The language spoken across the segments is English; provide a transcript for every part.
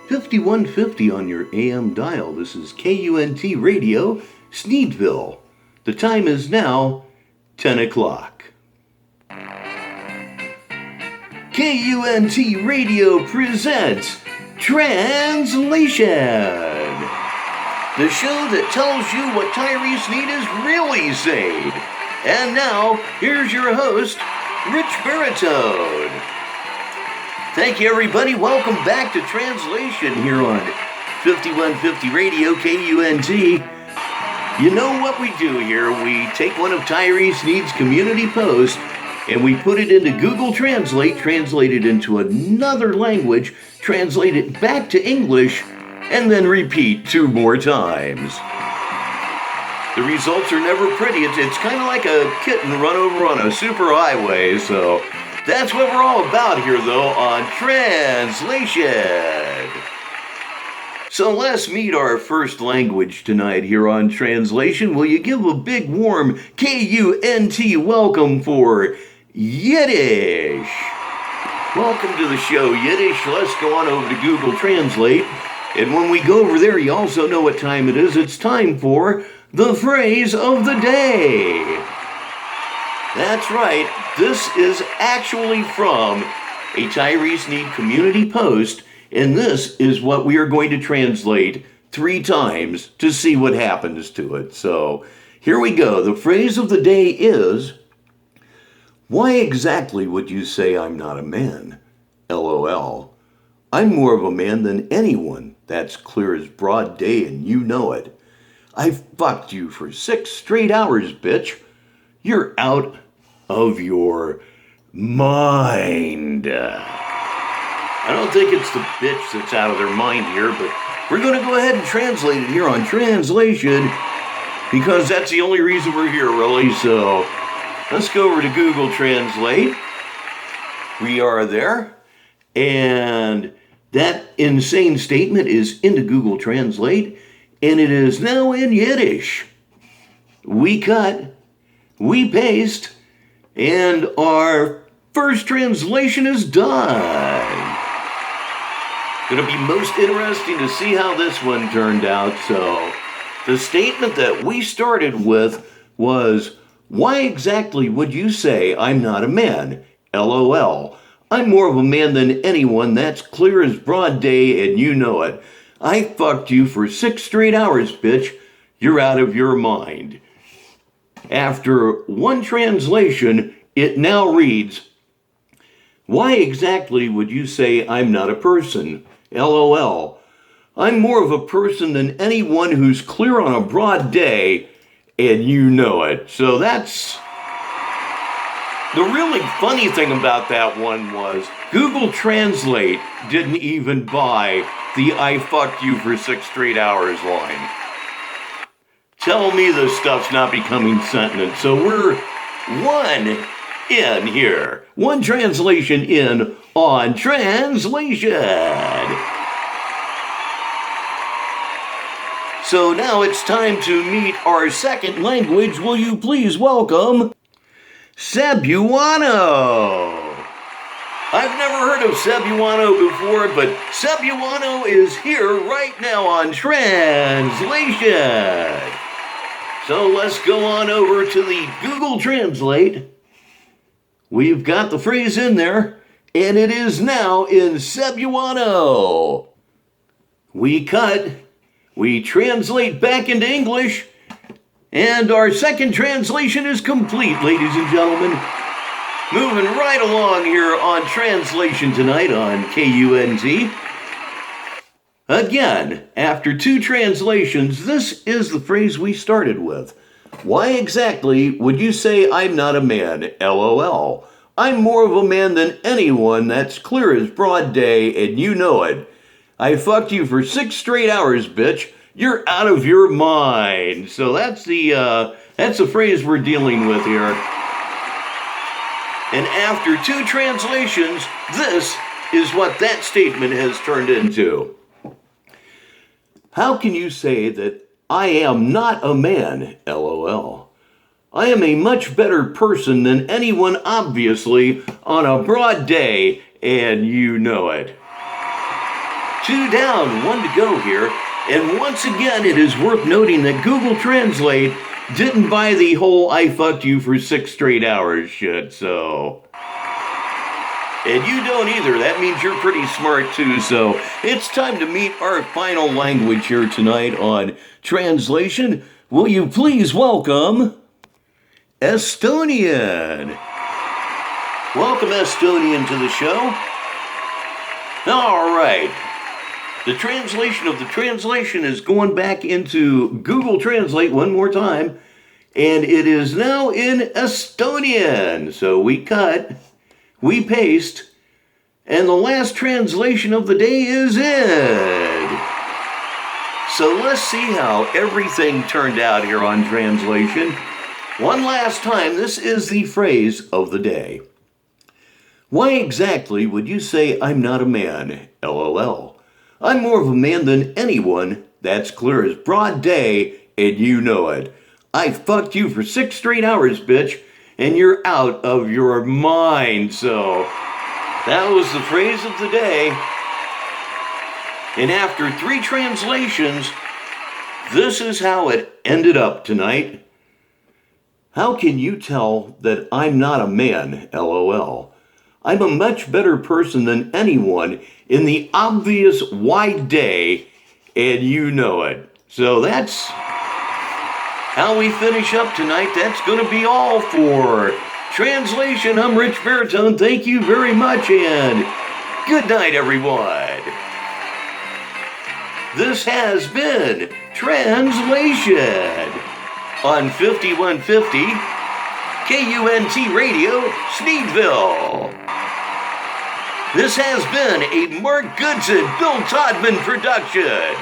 5150 on your AM dial. This is KUNT Radio, Sneedville. The time is now 10 o'clock. KUNT Radio presents Translation, the show that tells you what Tyrese Sneed is really saying. And now, here's your host, Rich Baritone. Thank you, everybody. Welcome back to Translation here on 5150 Radio, KUNT. You know what we do here? We take one of Tyrese Sneed's community posts and we put it into Google Translate, translate it into another language, translate it back to English, and then repeat 2 more times. The results are never pretty. It's kind of like a kitten run over on a superhighway, so that's what we're all about here, though, on Translation. So let's meet our first language tonight here on Translation. Will you give a big warm KUNT welcome for Yiddish? Welcome to the show, Yiddish. Let's go on over to Google Translate. And when we go over there, you also know what time it is. It's time for the phrase of the day. That's right. This is actually from a Tyrese Sneed community post, and this is what we are going to translate 3 times to see what happens to it. So here we go. The phrase of the day is, why exactly would you say I'm not a man? LOL. I'm more of a man than anyone. That's clear as broad day, and you know it. I fucked you for 6 straight hours, bitch. You're out of your mind. I don't think it's the bitch that's out of their mind here, but we're going to go ahead and translate it here on Translation because that's the only reason we're here, really. So let's go over to Google Translate. We are there, and that insane statement is into Google Translate, and it is now in Yiddish. We cut, we paste, and our first translation is done. Going to be most interesting to see how this one turned out. So, the statement that we started with was, why exactly would you say I'm not a man? LOL. I'm more of a man than anyone. That's clear as broad day, and you know it. I fucked you for 6 straight hours, bitch. You're out of your mind. After one translation, it now reads, why exactly would you say I'm not a person? LOL. I'm more of a person than anyone who's clear on a broad day, and you know it. So that's the really funny thing about that one was Google Translate didn't even buy the I fucked you for 6 straight hours line. Tell me this stuff's not becoming sentient. So we're 1 in here. 1 translation in on Translation. So now it's time to meet our second language. Will you please welcome Cebuano? I've never heard of Cebuano before, but Cebuano is here right now on Translation. So let's go on over to the Google Translate. We've got the phrase in there, and it is now in Cebuano. We cut, we translate back into English, and our second translation is complete, ladies and gentlemen. Moving right along here on Translation tonight on KUNT. Again, after 2 translations, this is the phrase we started with. Why exactly would you say I'm not a man? LOL. I'm more of a man than anyone. That's clear as broad day, and you know it. I fucked you for 6 straight hours, bitch. You're out of your mind. So that's the phrase we're dealing with here. And after 2 translations, this is what that statement has turned into. How can you say that I am not a man? LOL. I am a much better person than anyone, obviously, on a broad day, and you know it. 2 down, 1 to go here. And once again, it is worth noting that Google Translate didn't buy the whole "I fucked you for 6 straight hours" shit, so. And you don't either. That means you're pretty smart too. So it's time to meet our final language here tonight on Translation. Will you please welcome Estonian? Welcome, Estonian, to the show. All right. The translation of the translation is going back into Google Translate one more time, and it is now in Estonian. So we cut, we paste, and the last translation of the day is in. So let's see how everything turned out here on Translation. One last time, this is the phrase of the day. Why exactly would you say I'm not a man? LOL. I'm more of a man than anyone. That's clear as broad day, and you know it. I fucked you for 6 straight hours, bitch, and you're out of your mind. So that was the phrase of the day. And after 3 translations, this is how it ended up tonight. How can you tell that I'm not a man? LOL. I'm a much better person than anyone in the obvious wide day, and you know it. So that's how we finish up tonight. That's going to be all for Translation. I'm Rich Baritone. Thank you very much, and good night, everyone. This has been Translation on 5150 KUNT Radio, Sneedville. This has been a Mark Goodson, Bill Todman production.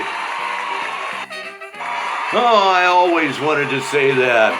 Oh, I always wanted to say that.